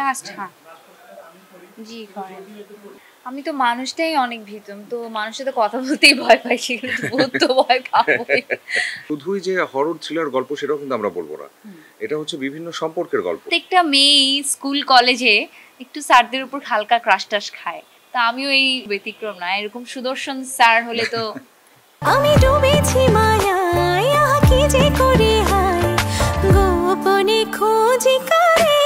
Last হ্যাঁ জি করেন। আমি তো মানুষটাই অনেক ভীতু, তো মানুষের সাথে কথা বলতেই ভয় পাই, সেগুলো তো ভূত তো ভয় পাবোই। শুধুই যে হরর থ্রিলার গল্প সেটাও কিন্তু আমরা বলবো না, এটা হচ্ছে বিভিন্ন সম্পর্কের গল্প। প্রত্যেকটা মেয়েই স্কুল কলেজে একটু স্যারদের উপর হালকা ক্রাশ টাশ খায়, তা আমিও এই ব্যতিক্রম না। এরকম সুদর্শন স্যার হলে তো আমি ডুবেছি মায়ায়, আহা কি যে করি হায়, গোপনে খোঁজি করে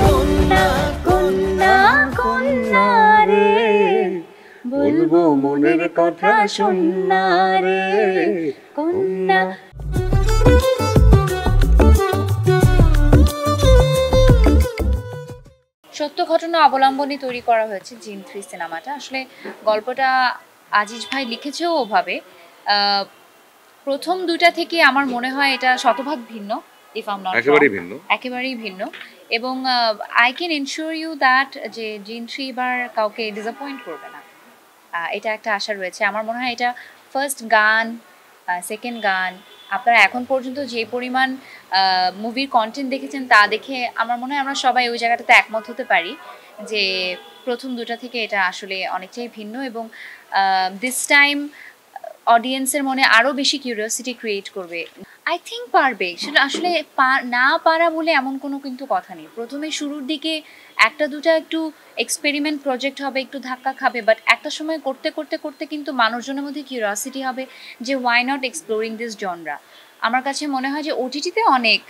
কন্যা কন্যা কন্যা রে, বলবো মনের কথা শোনা রে কন্যা। সত্য ঘটনা অবলম্বনে তৈরি করা হয়েছে জিন 3 সিনেমাটা। আসলে গল্পটা আজিজ ভাই লিখেছেও ওভাবে। প্রথম দুইটা থেকে আমার মনে হয় এটা শতভাগ ভিন্ন, ইফ আই এম নট একেবারেই ভিন্ন, একেবারেই ভিন্ন। এবং I can ensure you that যে জিন 3 এবার কাউকে ডিসঅ্যাপয়েন্ট করবে না, এটা একটা আশা রয়েছে। আমার মনে হয় এটা ফার্স্ট গান, সেকেন্ড গান, আপনারা এখন পর্যন্ত যে পরিমাণ মুভির কন্টেন্ট দেখেছেন তা দেখে আমার মনে হয় আমরা সবাই ওই জায়গাটাতে একমত হতে পারি যে প্রথম দুটা থেকে এটা আসলে অনেকটাই ভিন্ন। এবং দিস টাইম অডিয়েন্সের মনে আরও বেশি কিউরিওসিটি ক্রিয়েট করবে। আই থিঙ্ক পারবে, সেটা আসলে না পারা বলে এমন কোনো কিন্তু কথা নেই। প্রথমে শুরুর দিকে একটা দুটা একটু এক্সপেরিমেন্ট প্রজেক্ট হবে, একটু ধাক্কা খাবে, বাট একটা সময় করতে করতে করতে কিন্তু মানুষজনের মধ্যে কিউরিওসিটি হবে যে why not exploring this genre. আমার কাছে মনে হয় যে ওটিটিতে অনেক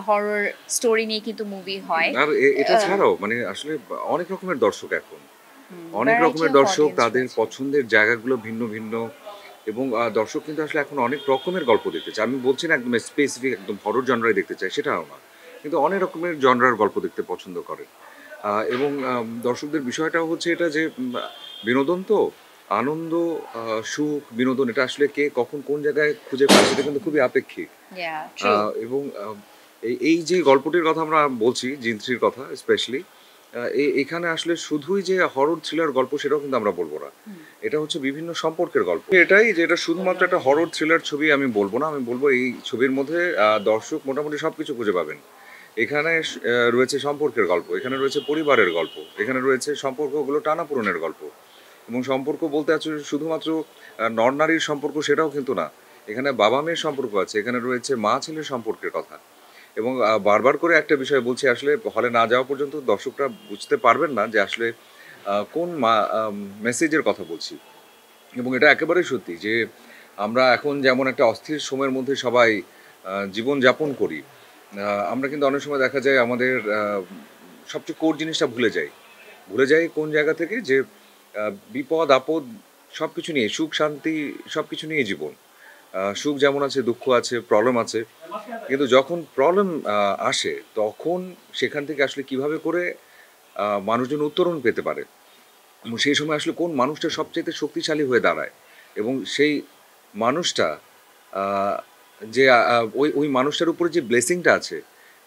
হরর স্টোরি নিয়ে কিন্তু মুভি হয়, আর এটা ছাড়াও মানে আসলে অনেক রকমের দর্শক এখন, অনেক রকমের দর্শক, তাদের পছন্দের জায়গাগুলো ভিন্ন ভিন্ন। এবং দর্শক কিন্তু আসলে এখন অনেক রকমের গল্প দেখতে চায়। আমি বলছি না একদম স্পেসিফিক একদম হরর জনরাই দেখতে চায়, সেটাও না, কিন্তু অনেক রকমের জনরার গল্প দেখতে পছন্দ করে। এবং দর্শকদের বিষয়টাও হচ্ছে এটা যে বিনোদন তো, আনন্দ, সুখ, বিনোদন, এটা আসলে কে কখন কোন জায়গায় খুঁজে পায় সেটা কিন্তু খুবই আপেক্ষিক। এবং এই যে গল্পটির কথা আমরা বলছি, জিন 3-র কথা স্পেশালি, এখানে আসলে শুধুই যে হরর থ্রিলার গল্প সেটাও কিন্তু আমরা বলবো না, এটা হচ্ছে বিভিন্ন সম্পর্কের গল্প। এটাই যে এটা শুধুমাত্র একটা হরর থ্রিলার ছবি আমি বলবো না, আমি বলবো এই ছবির মধ্যে দর্শক মোটামুটি সব কিছু খুঁজে পাবেন। এখানে রয়েছে সম্পর্কের গল্প, এখানে রয়েছে পরিবারের গল্প, এখানে রয়েছে সম্পর্কগুলো টানাপোড়েনের গল্প। এবং সম্পর্ক বলতে আছে শুধুমাত্র নর নারীর সম্পর্ক সেটাও কিন্তু না, এখানে বাবা মেয়ের সম্পর্ক আছে, এখানে রয়েছে মা ছেলের সম্পর্কের কথা। এবং বারবার করে একটা বিষয় বলছি, আসলে হলে না যাওয়া পর্যন্ত দর্শকরা বুঝতে পারবেন না যে আসলে কোন মেসেজের কথা বলছি। এবং এটা একেবারেই সত্যি যে আমরা এখন যেমন একটা অস্থির সময়ের মধ্যে সবাই জীবন যাপন করি, আমরা কিন্তু অনেক সময় দেখা যায় আমাদের সবচেয়ে কোর জিনিসটা ভুলে যাই কোন জায়গা থেকে, যে বিপদ আপদ সব কিছু নিয়ে, সুখ শান্তি সব কিছু নিয়ে জীবন। সুখ যেমন আছে, দুঃখ আছে, প্রবলেম আছে, কিন্তু যখন প্রবলেম আসে তখন সেখান থেকে আসলে কিভাবে করে মানুষজন উত্তরণ পেতে পারে, এবং সেই সময় আসলে কোন মানুষটা সবচেয়ে শক্তিশালী হয়ে দাঁড়ায়, এবং সেই মানুষটা যে ওই মানুষটার উপরে যে ব্লেসিংটা আছে,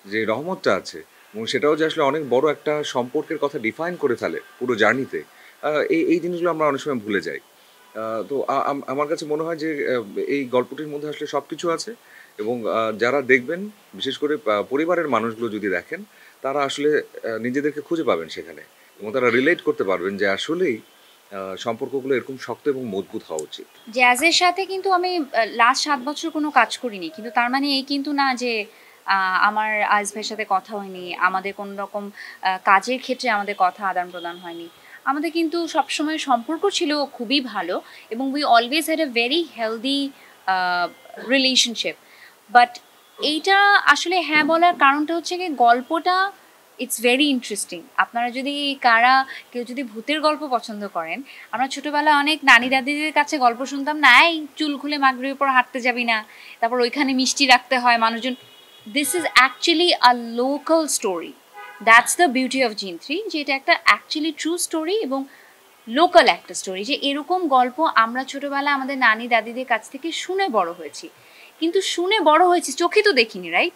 যে রহমতটা আছে, এবং সেটাও যে আসলে অনেক বড় একটা সম্পর্কের কথা ডিফাইন করে ফেলে পুরো জার্নিতে, এই জিনিসগুলো আমরা অনেক সময় ভুলে যাই। তো আমার কাছে মনে হয় যে এই গল্পটির মধ্যে আসলে সব কিছু আছে। এবং যারা দেখবেন, বিশেষ করে পরিবারের মানুষগুলো যদি দেখেন, তারা আসলে নিজেদেরকে খুঁজে পাবেন সেখানে, এবং তারা রিলেট করতে পারবেন যে আসলেই সম্পর্কগুলো এরকম শক্ত এবং মজবুত হওয়া উচিত। জ্যাজের সাথে কিন্তু আমি লাস্ট 7 বছর কোনো কাজ করিনি, কিন্তু তার মানে এই কিন্তু না যে আমার আজ ভাইয়ের সাথে কথা হয়নি, আমাদের কোনো রকম কাজের ক্ষেত্রে আমাদের কথা আদান প্রদান হয়নি। আমাদের কিন্তু সবসময় সম্পর্ক ছিল খুবই ভালো, এবং we always had a very healthy relationship. But এইটা আসলে হ্যাঁ বলার কারণটা হচ্ছে কি, গল্পটা ইটস ভেরি ইন্টারেস্টিং। আপনারা যদি কেউ যদি ভূতের গল্প পছন্দ করেন, আমরা ছোটোবেলায় অনেক নানি দাদিদের কাছে গল্প শুনতাম না, এই চুল খুলে মাগরির উপর হাঁটতে যাবি না, তারপর ওইখানে মিষ্টি রাখতে হয় মানুষজন। This is actually a local story, that's the beauty of জিন 3, যে এটা একটা অ্যাকচুয়ালি ট্রু স্টোরি এবং লোকাল একটা স্টোরি, যে এরকম গল্প আমরা ছোটোবেলায় আমাদের নানি দাদিদের কাছ থেকে শুনে বড় হয়েছি, কিন্তু শুনে বড় হয়েছি, চোখে তো দেখিনি, রাইট?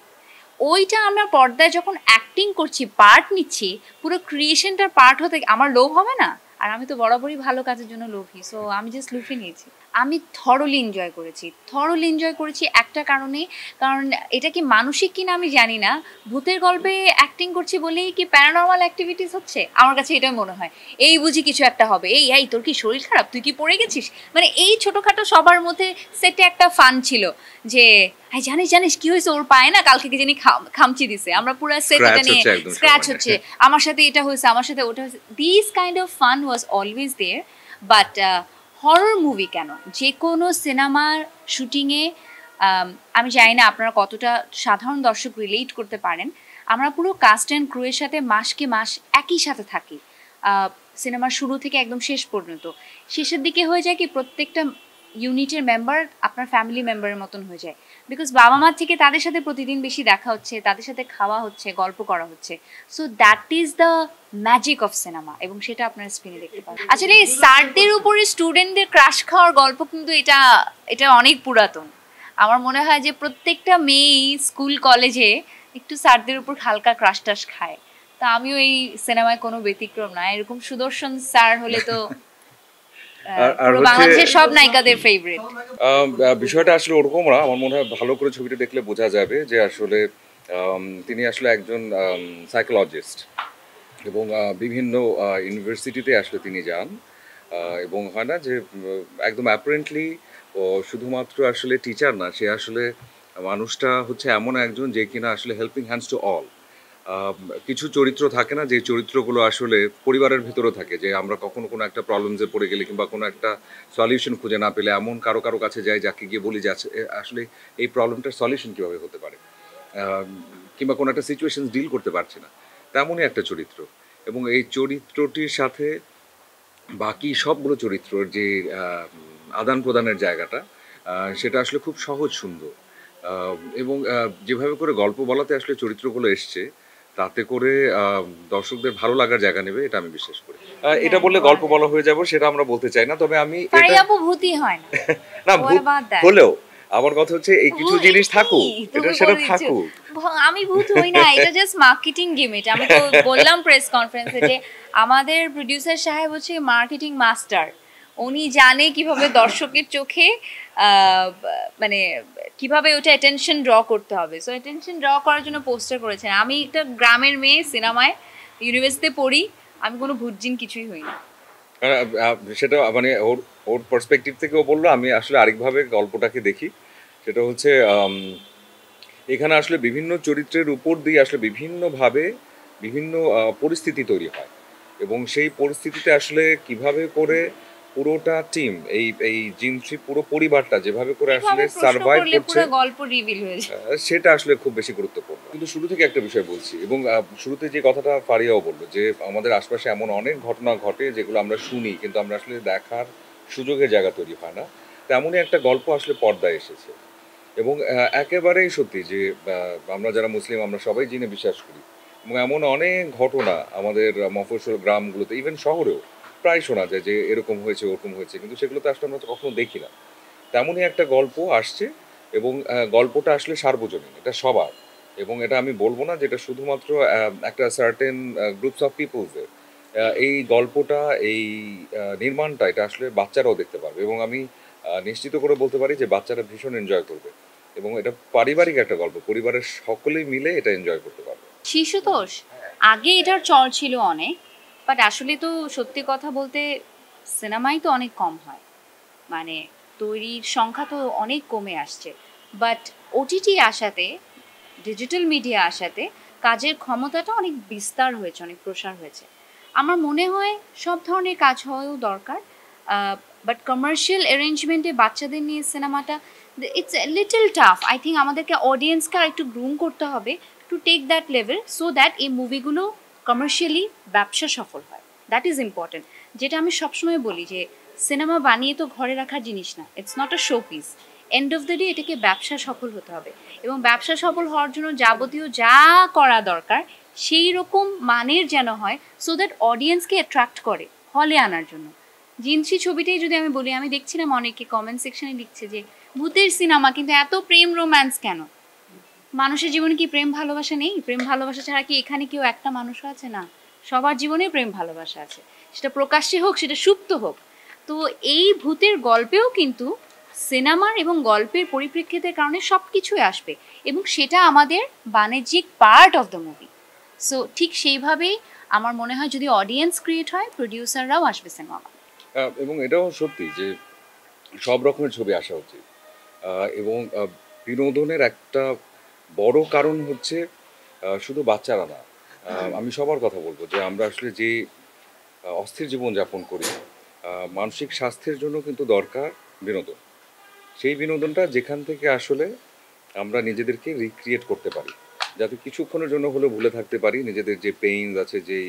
ওইটা আমরা পর্দায় যখন অ্যাক্টিং করছি, পার্ট নিচ্ছি, পুরো ক্রিয়েশনটার পার্ট হতে আমার লোভ হবে না? আর আমি তো বরাবরই ভালো কাজের জন্য লোভী, সো আমি জাস্ট লুফে নিয়েছি। আমি থরলি এনজয় করেছি একটা কারণে, কারণ এটা কি মানসিক কিনা আমি জানি না, ভূতের গল্পে অ্যাক্টিং করছি বলেই কি প্যারানর্মাল অ্যাক্টিভিটিস হচ্ছে, আমার কাছে এটাই মনে হয়। এই বুঝি কিছু একটা হবে, এই তোর কি শরীর খারাপ, তুই কি পড়ে গেছিস, মানে এই ছোটোখাটো সবার মধ্যে সেটে একটা ফান ছিল যে হ্যাঁ জানিস কি হয়েছে, ওর পায়ে না কালকে কি জানি খামচি দিছে, আমরা পুরো সেট এটা নিয়ে স্ক্র্যাচ হচ্ছে, আমার সাথে এটা হয়েছে, আমার সাথে ওটা হয়েছে, this kind of fun was always there. But horror movie কেন, যে কোনো সিনেমার শুটিংয়ে আমি জানি না আপনারা কতটা সাধারণ দর্শক রিলেট করতে পারেন, আমরা পুরো কাস্ট অ্যান্ড ক্রুয়ের সাথে মাসকে মাস একই সাথে থাকি, সিনেমার শুরু থেকে একদম শেষ পর্যন্ত। শেষের দিকে হয়ে যায় কি প্রত্যেকটা ইউনিটের মেম্বার আপনার ফ্যামিলি মেম্বারের মতন হয়ে যায়, বিকজ বাবা মার থেকে তাদের সাথে প্রতিদিন বেশি দেখা হচ্ছে, তাদের সাথে খাওয়া হচ্ছে, গল্প করা হচ্ছে। So that is the magic of cinema, এবং সেটা আপনার স্ক্রিনে দেখতে পাবেন। আসলে স্যারদের উপরে স্টুডেন্টদের ক্রাশ খাওয়ার গল্প কিন্তু এটা অনেক পুরাতন। আমার মনে হয় যে প্রত্যেকটা মেয়েই স্কুল কলেজে একটু স্যারদের উপর হালকা ক্রাশ টাশ খায়, তা আমিও এই সিনেমায় কোনো ব্যতিক্রম না। এরকম সুদর্শন স্যার হলে তো বাংলাদেশের সব নায়িকাদের ফেভারিট। বিষয়টা আসলে ওরকম না, আমার মনে হয় ভালো করে ছবিটা দেখলে বোঝা যাবে যে আসলে তিনি আসলে একজন সাইকোলজিস্ট, এবং বিভিন্ন ইউনিভার্সিটিতে আসলে তিনি যান, এবং হয় না যে একদম অ্যাপারেন্টলি শুধুমাত্র আসলে টিচার না, সে আসলে মানুষটা হচ্ছে এমন একজন যে কিনা আসলে হেল্পিং হ্যান্ডস টু অল। কিছু চরিত্র থাকে না, যে চরিত্রগুলো আসলে পরিবারের ভেতরেও থাকে, যে আমরা কখনো কোনো একটা প্রবলেমসে পড়ে গেলে কিংবা কোনো একটা সলিউশন খুঁজে না পেলে এমন কারো কাছে যাই, যাকে গিয়ে বলি যে আসলে এই প্রবলেমটার সলিউশন কীভাবে হতে পারে, কিংবা কোনো একটা সিচুয়েশন ডিল করতে পারছি না, তেমনই একটা চরিত্র। এবং এই চরিত্রটির সাথে বাকি সবগুলো চরিত্রর যে আদান প্রদানের জায়গাটা, সেটা আসলে খুব সহজ সুন্দর, এবং যেভাবে করে গল্প বলাতে আসলে চরিত্রগুলো এসছে, তাতে করে দর্শকদের ভালো লাগার জায়গা নেবে, এটা আমি বিশ্বাস করি। এটা বললে গল্প বলা হয়ে যাব সেটা আমরা বলতে চাই না, তবে আমি ভূতি হয় না হলেও আমার কথা হচ্ছে এই কিছু জিনিস থাকুক, এটা সেটা থাকুক। আমি ভূত হই না, এটা জাস্ট মার্কেটিং গিমিট। আমি তো বললাম প্রেস কনফারেন্সে যে আমাদের প্রোডিউসার সাহেব হচ্ছে মার্কেটিং মাস্টার, উনি জানে কিভাবে দর্শকের চোখে মানে কিভাবে ওটা অ্যাটেনশন ড্র করতে হবে। সো অ্যাটেনশন ড্র করার জন্য পোস্টার করেছেন। আমি একটা গ্রামের মেয়ে, সিনেমায় ইউনিভার্সিটিতে পড়ি, আমি কোনো ভূতজিন কিছুই হই না। সেটা মানে ওর পার্সপেক্টিভ থেকে ও বললো, আমি আসলে আরেকভাবে গল্পটাকে দেখি, সেটা হচ্ছে এখানে আসলে বিভিন্ন চরিত্রের উপর দিয়ে আসলে বিভিন্নভাবে বিভিন্ন পরিস্থিতি তৈরি হয়, এবং সেই পরিস্থিতিতে আসলে কিভাবে করে পুরোটা টিম, এই জিনসি পুরো পরিবারটা যেভাবে করে আসলে সার্ভাইভ করছে, গল্প রিভিল হয়ে যায়, সেটা আসলে খুব বেশি গুরুত্বপূর্ণ। কিন্তু শুরু থেকে একটা বিষয় বলছি, এবং শুরুতে যে কথাটা ফারিয়াও বললো, যে আমাদের আশপাশে এমন অনেক ঘটনা ঘটে যেগুলো আমরা শুনি, কিন্তু আমরা আসলে দেখার সুযোগের জায়গা তৈরি হয় না। তেমনই একটা গল্প আসলে পর্দায় এসেছে, এবং একেবারেই সত্যি যে আমরা যারা মুসলিম আমরা সবাই জিনে বিশ্বাস করি, এবং এমন অনেক ঘটনা আমাদের মফস্বল গ্রামগুলোতে, ইভেন শহরেও প্রায় শোনা যায় যে এরকম হয়েছে ওরকম হয়েছে, কিন্তু সেগুলো তো আসলে আমরা কখনো দেখি না। তেমনই একটা গল্প আসছে, এবং গল্পটা আসলে সার্বজনীন, এটা সবার, এবং এটা আমি বলবো না যে এটা শুধুমাত্র একটা সার্টেন গ্রুপস অফ পিপলসের। এই গল্পটা, এই নির্মাণটা, এটা আসলে বাচ্চারাও দেখতে পারবে, এবং আমি নিশ্চিত করে বলতে পারি যে বাচ্চারা ভীষণ এনজয় করবে, এবং এটা পারিবারিক একটা গল্প, পরিবারের সকলেই মিলে এটা এনজয় করতে পারবে। শিশুতোষ আগে এটার চল ছিল অনেক, বাট আসলে তো সত্যি কথা বলতে সিনেমাই তো অনেক কম হয়, মানে তৈরির সংখ্যা তো অনেক কমে আসছে। বাট ওটিটি আসাতে, ডিজিটাল মিডিয়া আসাতে কাজের ক্ষমতাটা অনেক বিস্তার হয়েছে, অনেক প্রসার হয়েছে। আমার মনে হয় সব ধরনের কাজ হওয়াও দরকার, বাট কমার্শিয়াল অ্যারেঞ্জমেন্টে বাচ্চাদের নিয়ে সিনেমাটা it's little tough. I think আমাদেরকে অডিয়েন্সকে আর একটু গ্রুম করতে হবে to take that level, so that এই মুভিগুলো কমার্শিয়ালি ব্যবসা সফল হয়। That is important. যেটা আমি সবসময় বলি যে সিনেমা বানিয়ে তো ঘরে রাখার জিনিস না, it's not a show piece. End of the day এটাকে ব্যবসা সফল হতে হবে, এবং ব্যবসা সফল হওয়ার জন্য যাবতীয় যা করা দরকার সেই রকম মানের যেন হয়, সো দ্যাট অডিয়েন্সকে অ্যাট্রাক্ট করে হলে আনার জন্য। জিনসি ছবিটাই যদি আমি বলি, আমি দেখছিলাম অনেকে কমেন্ট সেকশনে লিখছে যে ভূতের সিনেমা, কিন্তু এত প্রেম রোম্যান্স কেন? মানুষের জীবনে কি প্রেম ভালোবাসা নেই? প্রেম ভালোবাসা ছাড়া কি এখানে কেউ একটা মানুষও আছে? না, সবার জীবনে প্রেম ভালোবাসা আছে, সেটা প্রকাশ্যে হোক সেটা সুপ্ত হোক। তো এই ভূতের গল্পেও কিন্তু সিনেমার এবং গল্পের পরিপ্রেক্ষিতের কারণে সব কিছুই আসবে, এবং সেটা আমাদের বাণিজ্যিক part of the movie. So ঠিক সেইভাবেই আমার মনে হয় যদি অডিয়েন্স ক্রিয়েট হয়, প্রডিউসাররাও আসবে সিনেমা। এবং এটাও সত্যি যে সব রকমের ছবি আসা উচিত। এবং বিনোদনের একটা বড় কারণ হচ্ছে শুধু বাচ্চারা না, আমি সবার কথা বলবো যে আমরা আসলে যে অস্থির জীবনযাপন করি, মানসিক স্বাস্থ্যের জন্য কিন্তু দরকার বিনোদন। সেই বিনোদনটা যেখান থেকে আসলে আমরা নিজেদেরকে রিক্রিয়েট করতে পারি, যাতে কিছুক্ষণের জন্য হলেও ভুলে থাকতে পারি নিজেদের যে পেইনস আছে, যেই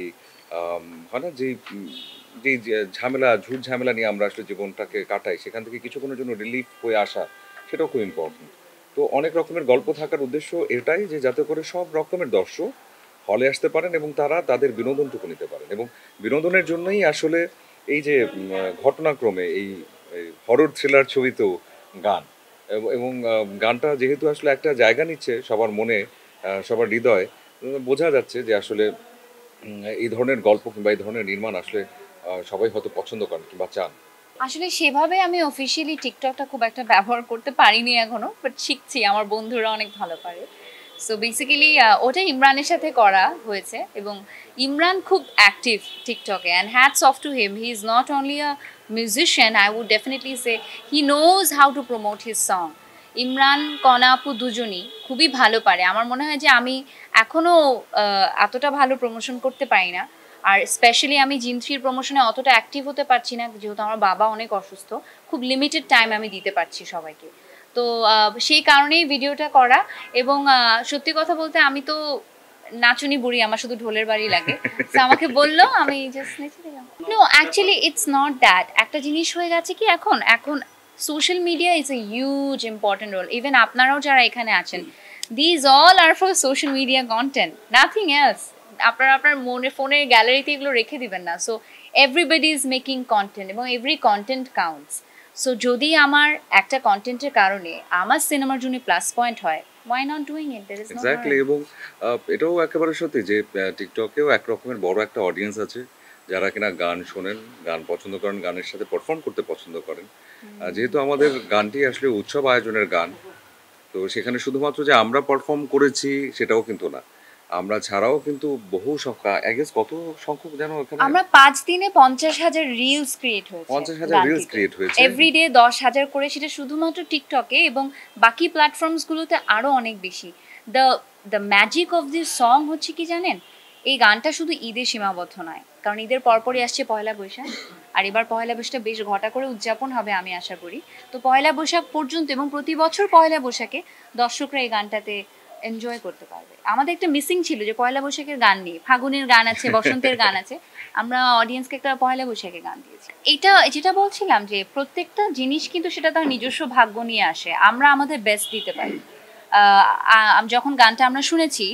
হয় না, যেই ঝামেলা ঝুট ঝামেলা নিয়ে আমরা আসলে জীবনটাকে কাটাই, সেখান থেকে কিছুক্ষণের জন্য রিলিফ হয়ে আসা, সেটাও খুব ইম্পর্টেন্ট। তো অনেক রকমের গল্প থাকার উদ্দেশ্য এটাই যে যাতে করে সব রকমের দর্শক হলে আসতে পারেন এবং তারা তাদের বিনোদনটুকু নিতে পারেন। এবং বিনোদনের জন্যই আসলে এই যে ঘটনাক্রমে এই হরর থ্রিলার ছবিতেও গান, এবং গানটা যেহেতু আসলে একটা জায়গা নিচ্ছে সবার মনে, সবার হৃদয়, বোঝা যাচ্ছে যে আসলে এই ধরনের গল্প কিংবা এই ধরনের নির্মাণ আসলে সবাই হয়তো পছন্দ করেন কিংবা চান। আসলে সেভাবে আমি অফিসিয়ালি টিকটকটা খুব একটা ব্যবহার করতে পারিনি এখনো, বাট শিখছি, আমার বন্ধুরা অনেক ভালো পারে। সো বেসিক্যালি ওটা ইমরানের সাথে করা হয়েছে, এবং ইমরান খুব অ্যাক্টিভ টিকটকে, and hats off to him. He is not only a musician, I would definitely say he knows how to promote his song. Imran, Kona আপু দুজনই খুবই ভালো পারে। আমার মনে হয় যে আমি এখনও এতটা ভালো প্রমোশন করতে পারি না, আর স্পেশালি আমি জিন3-র প্রমোশনে অতটা অ্যাক্টিভ হতে পারছি না, যেহেতু আমার বাবা অনেক অসুস্থ। খুব লিমিটেড টাইম আমি দিতে পারছি সবাইকে। তো সেই কারণেই ভিডিওটা করা। এবং সত্যি কথা বলতে আমি তো নাচুনি বুড়ি, আমার শুধু ঢোলের বাড়ি লাগে। তো আমাকে বললো, আমি জাস্ট নেচে দিলাম। No, actually it's not that. একটা জিনিস হয়ে গেছে কি, এখন social media is a huge important role. Even আপনারাও যারা এখানে আছেন, these all are for social media content, nothing else. আপনারা আপনার ফোনের গ্যালারিতে এগুলো রেখে দিবেন না। So everybody is making content, এবং এভরি কন্টেন্ট কাউন্টস। সো যদি আমার একটা কন্টেন্টের কারণে আমার সিনেমার জন্য প্লাস পয়েন্ট হয়, why not doing it? There is no exactly. harm. এবং এটাও একেবারে সত্যি যে টিকটকেও এক রকমের বড় একটা অডিয়েন্স আছে যারা কিনা গান শোনেন, গান পছন্দ করেন, গানের সাথে পারফর্ম করতে পছন্দ করেন। যেহেতু আমাদের গানটি আসলে উৎসব আয়োজনের গান, তো সেখানে শুধুমাত্র যে আমরা পারফর্ম করেছি সেটাও কিন্তু না, আমরা ছাড়াও কিন্তু বহু সংখ্যা, আই গেস কত সংখ্যক যেন এখানে আমরা 5 দিনে 50,000 রিলস ক্রিয়েট হয়েছে, 50,000 রিলস ক্রিয়েট হয়েছে এভরিডে 10,000 করে, সেটা শুধুমাত্র টিকটকে, এবং বাকি প্ল্যাটফর্মসগুলোতে আরো অনেক বেশি। The magic of this song হচ্ছে কি জানেন, এই গানটা শুধু ঈদে সীমাবদ্ধ নয়, কারণ ঈদের পরপরই আসছে পয়লা বৈশাখ, আর এবার পয়লা বৈশাখটা বেশ ঘটা করে উদযাপন হবে আমি আশা করি। তো পয়লা বৈশাখ পর্যন্ত, এবং প্রতি বছর পয়লা বৈশাখে দর্শকরা এই গানটাতে এনজয় করতে পারবে। আমাদের একটা মিসিং ছিল যে পয়লা বৈশাখের গান নেই, ফাগুনের গান আছে, বসন্তের গান আছে, আমরা অডিয়েন্সকে একটা পয়লা বৈশাখের গান দিয়েছি। এটা যেটা বলছিলাম যে প্রত্যেকটা জিনিস কিন্তু সেটা তার নিজস্ব ভাগ্য নিয়ে আসে, আমরা আমাদের বেস্ট দিতে পারি। যখন গানটা আমরা শুনেছি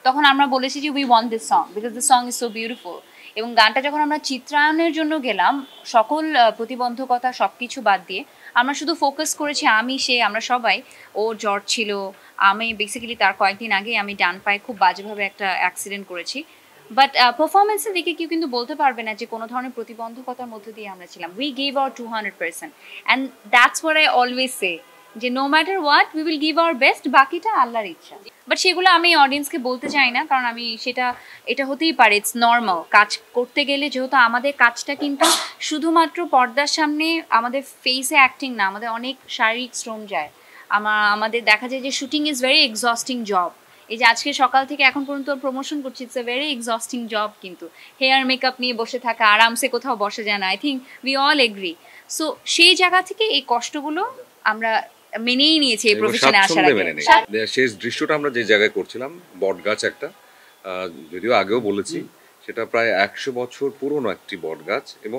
তখন আমরা বলেছি যে we want this song because the song is so beautiful. এবং গানটা যখন আমরা চিত্রায়নের জন্য গেলাম, সকল প্রতিবন্ধকতা সব কিছু বাদ দিয়ে আমরা শুধু ফোকাস করেছি, আমরা সবাই। ওর জ্বর ছিল, আমি বেসিক্যালি তার কয়েকদিন আগে আমি ডান পায়ে খুব বাজেভাবে একটা অ্যাক্সিডেন্ট করেছি। বাট পারফরমেন্সের দিকে কেউ কিন্তু বলতে পারবে না যে কোনো ধরনের প্রতিবন্ধকতার মধ্যে দিয়ে আমরা ছিলাম। We give our 200%, and that's what I always say, যে no matter what we will give our best, বাকিটা আল্লাহর ইচ্ছা। বাট সেগুলো আমি অডিয়েন্সকে বলতে চাই না, কারণ আমি এটা হতেই পারে, ইটস নর্মাল। কাজ করতে গেলে যেহেতু আমাদের কাজটা কিন্তু শুধুমাত্র পর্দার সামনে আমাদের ফেসে অ্যাক্টিং না, আমাদের অনেক শারীরিক শ্রম যায়। আমাদের দেখা যায় যে shooting is very exhausting job. এই যে আজকে সকাল থেকে এখন পর্যন্ত প্রমোশন করছি, it's a very exhausting job. কিন্তু হেয়ার মেকআপ নিয়ে বসে থাকা, আরামসে কোথাও বসে যায় না, I think we all agree. So সেই জায়গা থেকে এই কষ্টগুলো আমরা মেনেই নিয়েছি এই প্রফেশনে আসার আগে। শেষ দৃশ্যটা আমরা যে জায়গায় করছিলাম, বট গাছ একটা, যদিও আগেও বলেছি, সেটা প্রায় 100 বছর পুরনো একটি বট গাছ, এবং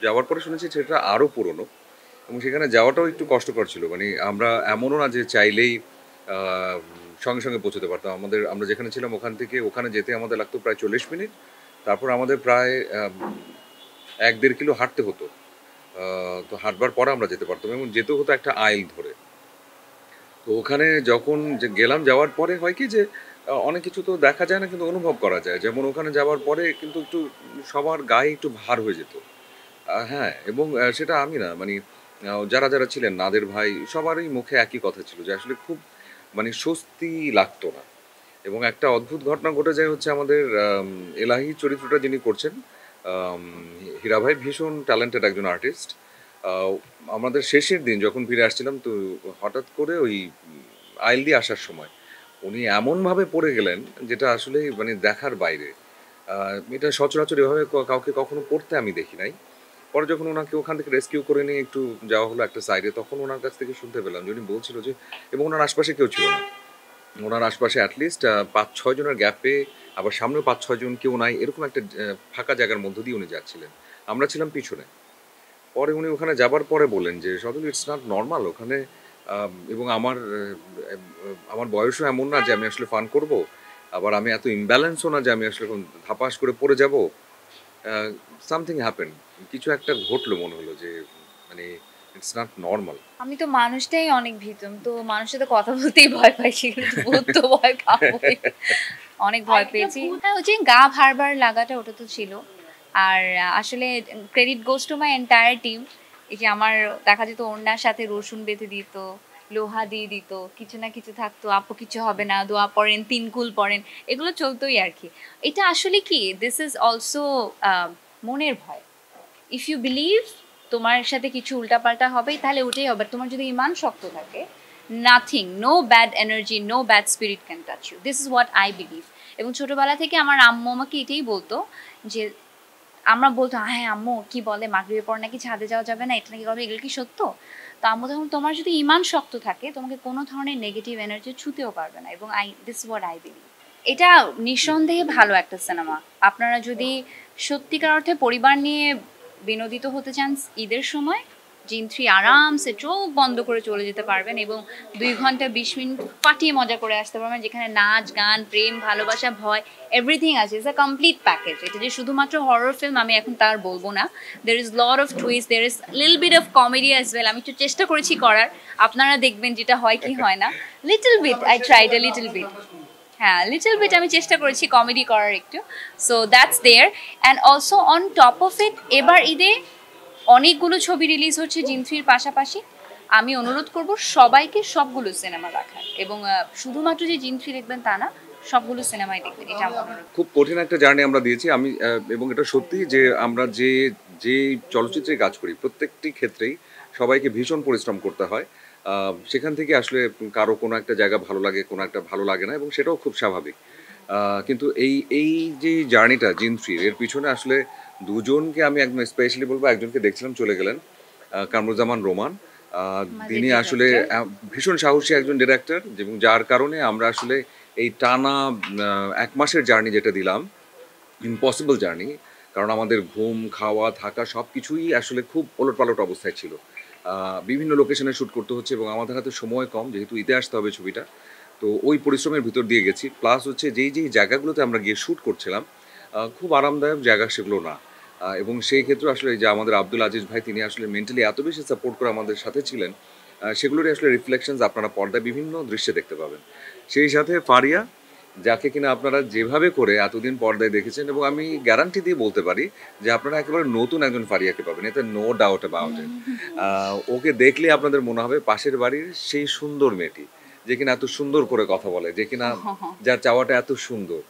যাওয়ার পরে শুনেছি সেটা আরও পুরনো, এবং সেখানে যাওয়াটাও একটু কষ্টকর ছিল। মানে আমরা এমনও না যে চাইলেই সঙ্গে সঙ্গে পৌঁছতে পারতাম। আমরা যেখানে ছিলাম ওখান থেকে ওখানে যেতে আমাদের লাগতো প্রায় 40 মিনিট, তারপর আমাদের প্রায় 1-1.5 কিলো হাঁটতে হতো। তো হাঁটবার পরে আমরা যেতে পারতাম, এবং যেতে হতো একটা আইল ধরে। তো ওখানে যখন গেলাম, যাওয়ার পরে হয় কি যে অনেক কিছু তো দেখা যায় না কিন্তু অনুভব করা যায়। যেমন ওখানে যাওয়ার পরে কিন্তু একটু সবার গায়ে একটু ভার হয়ে যেত। হ্যাঁ, এবং সেটা আমি না মানে যারা ছিলেন নাদের ভাই সবারই মুখে একই কথা ছিল যে আসলে খুব মানে স্বস্তি লাগতো না। এবং একটা অদ্ভুত ঘটনা ঘটে যায় হচ্ছে আমাদের এলাহি চরিত্রটা যিনি করছেন আম হীরা ভাই ভীষণ ট্যালেন্টেড একজন আর্টিস্ট। আ আমাদের শেষের দিন যখন ফিরে আসছিলাম তো হঠাৎ করে ওই আইল দিয়ে আসার সময় উনি এমনভাবে পড়ে গেলেন যেটা আসলেই মানে দেখার বাইরে। আ এটা সচরাচর এভাবে কাউকে কখনো পড়তে আমি দেখি নাই। পরে যখন ওনাকে ওখান থেকে রেস্কিউ করে নিয়ে একটু যাওয়া হলো একটা সাইডে তখন ওনার কাছ থেকে শুনতে পেলাম যে উনি বলছিল যে এবং ওনার আশপাশে কেউ ছিল না। ওনার আশপাশে অ্যাটলিস্ট ৫-৬ জনের গ্যাপে আবার সামনেও ৫-৬ জন কেউ নাই এরকম একটা ফাঁকা জায়গার মধ্য দিয়ে উনি যাচ্ছিলেন। আমরা ছিলাম পিছনে। পরে উনি ওখানে যাবার পরে বললেন যে, "সজল ইটস নট নরমাল ওখানে এবং আমার বয়সও এমন না যে আমি আসলে ফান করব। আবার আমি এত ইমব্যালেন্সও না যে আমি আসলে এখন ধপাস করে পড়ে যাব। আ সামথিং হ্যাপেন্ড। কিছু একটা ঘটলো মনে হলো যে মানে ইটস নট নরমাল।" আমি তো মানুষটাই অনেক ভীতু। আমি তো মানুষের সাথে কথা বলতেই ভয় পাই। সেগুলো তো ভূত তো ভয় পাবোই। অনেক ভয় পেয়েছি। হ্যাঁ, ওই যে গা ভার লাগাটা ওটা তো ছিল। আর আসলে credit goes to my entire team. এই যে আমার দেখা যেত ওড়নার সাথে রসুন বেঁধে দিত, লোহা দিয়ে দিত, কিছু না কিছু থাকতো, আপু কিছু হবে না, দোয়া পড়েন, ৩ কুল পড়েন। এগুলো চলতোই আরকি। এটা আসলে কি দিস ইজ অলসো মনের ভয়। ইফ ইউ বিলিভ তোমার সাথে কিছু উল্টাপাল্টা হবে তাহলে ওটাই হবে। তোমার যদি ইমান শক্ত থাকে nothing, no bad energy, no bad spirit can touch you, this is what I believe. এবং ছোটোবেলা থেকে আমার আম্মু আমাকে এটাই বলতো যে আমরা বলতো হ্যাঁ আম্মু কি বলে মাগরিবের পর নাকি ছাদে যাওয়া যাবে না, এটা নাকি কথা, এগুলো কি সত্য? তো আম্মু তখন তোমার যদি ইমান শক্ত থাকে তোমাকে কোনো ধরনের নেগেটিভ এনার্জি ছুতেও পারবে না। এবং দিস হোয়াট আই বিলিভ। এটা নিঃসন্দেহে ভালো একটা সিনেমা। আপনারা যদি সত্যিকার অর্থে পরিবার নিয়ে বিনোদিত হতে চান ঈদের সময়, জিন 3 আরামসে চোখ বন্ধ করে চলে যেতে পারবেন এবং 2 ঘন্টা 20 মিনিট ফাটিয়ে মজা করে আসতে পারবেন, যেখানে নাচ গান প্রেম ভালোবাসা ভয় এভরিথিং আছে। It's a complete package. এটা যে শুধুমাত্র হরর ফিল্ম আমি এখন তার বলবো না। There is lot of twist, there is little bit of comedy as well. আমি একটু চেষ্টা করেছি করার, আপনারা দেখবেন যেটা হয় কি হয় না। Little bit I tried a little bit. হ্যাঁ, লিটল বিট আমি চেষ্টা করেছি কমেডি করার একটু। So that's there. And also on top of it এবার ঈদে অনেকগুলো ছবি রিলিজ হচ্ছে জিন 3-র পাশাপাশি। আমি অনুরোধ করব সবাইকে সবগুলো সিনেমা দেখার এবং শুধুমাত্র যে জিন 3 দেখবেন তা না, সবগুলো সিনেমাই দেখবেন, এটা আমার অনুরোধ। খুব কঠিন একটা জার্নি আমরা দিয়েছি আমি এবং এটা সত্যি যে আমরা যে চলচ্চিত্রে কাজ করি প্রত্যেকটি ক্ষেত্রেই সবাইকে ভীষণ পরিশ্রম করতে হয়। সেখান থেকে আসলে কারো কোনো একটা জায়গা ভালো লাগে, কোনো একটা ভালো লাগে না এবং সেটাও খুব স্বাভাবিক। কিন্তু এই যে জার্নিটা জিন 3 এর পিছনে আসলে দুজনকে আমি একদম স্পেশালি বলবো। একজনকে দেখছিলাম চলে গেলেন, কামরুজ্জামান রোমান। তিনি আসলে ভীষণ সাহসী একজন ডিরেক্টর এবং যার কারণে আমরা আসলে এই টানা ১ মাসের জার্নি যেটা দিলাম, ইম্পসিবল জার্নি। কারণ আমাদের ঘুম, খাওয়া, থাকা সবকিছুই আসলে খুব ওলটপালট অবস্থায় ছিল। বিভিন্ন লোকেশনে শ্যুট করতে হচ্ছে এবং আমাদের হাতে সময় কম যেহেতু ঈদে আসতে হবে ছবিটা। তো ওই পরিশ্রমের ভিতর দিয়ে গেছি। প্লাস হচ্ছে যেই জায়গাগুলোতে আমরা গিয়ে শ্যুট করছিলাম, খুব আরামদায়ক জায়গা সেগুলো না। এবং সেই ক্ষেত্রে আসলে এই যে আমাদের আব্দুল আজিজ ভাই তিনি আসলে মেন্টালি এত বেশি সাপোর্ট করে আমাদের সাথে ছিলেন, সেগুলোরই আসলে রিফ্লেকশনস আপনারা পর্দায় বিভিন্ন দৃশ্যে দেখতে পাবেন। সেই সাথে ফারিয়া, যাকে কিনা আপনারা যেভাবে করে এতদিন পর্দায় দেখেছেন এবং আমি গ্যারান্টি দিয়ে বলতে পারি যে আপনারা একেবারে নতুন একজন ফারিয়াকে পাবেন, এতে নো ডাউট অ্যাবাউট ইট। ওকে দেখলে আপনাদের মনে হবে পাশের বাড়ির সেই সুন্দর মেয়েটি যে কিনা এত সুন্দর করে কথা বলে, যে কিনা যার চাওয়াটা এত সুন্দর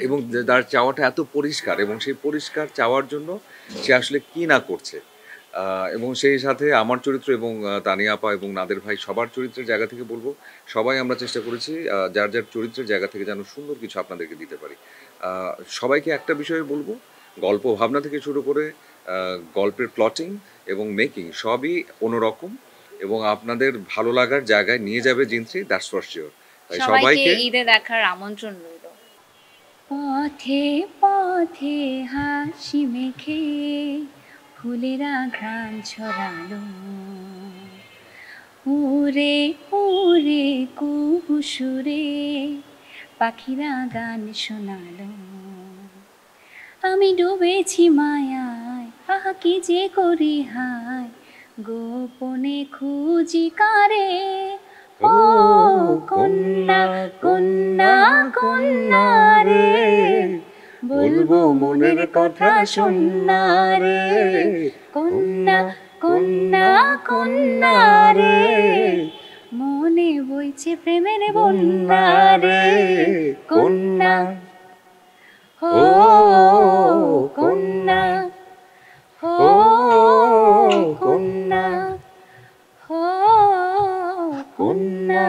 এবং যার চাওয়াটা এত পরিষ্কার এবং সেই পরিষ্কার চাওয়ার জন্য সে আসলে কি না করছে। এবং সেই সাথে আমার চরিত্র এবং তানিয়া আপা এবং নাদের ভাই সবার চরিত্রের জায়গা থেকে বলবো সবাই আমরা চেষ্টা করেছি যার চরিত্রের জায়গা থেকে যেন সুন্দর কিছু আপনাদেরকে দিতে পারি। সবাইকে একটা বিষয়ে বলবো, গল্প ভাবনা থেকে শুরু করে গল্পের প্লটিং এবং মেকিং সবই অন্যরকম এবং আপনাদের ভালো লাগার জায়গায় নিয়ে যাবে জিন 3, দ্যাটস ফর শিওর। তাই সবাইকে ঈদে দেখার আমন্ত্রণ রইল। পথে পথে হাসি মেখে ফুলেরা ঘ্রাণ ছড়ালো, উড়ে উড়ে কুহুসুরে পাখিরা গান শোনালো। আমি ডুবেছি মায়ায়, আহা কি যে করি হায়, গোপনে খুঁজি কারে ও কন্যা কন্যা কন্যা রে, বলবো মনের কথা শোনা রে, কন্যা কন্যা কন্যা রে, মনে বইছে প্রেমের বন্যা রে, কন্যা ও কন্যা ও কন্যা ও কন্যা।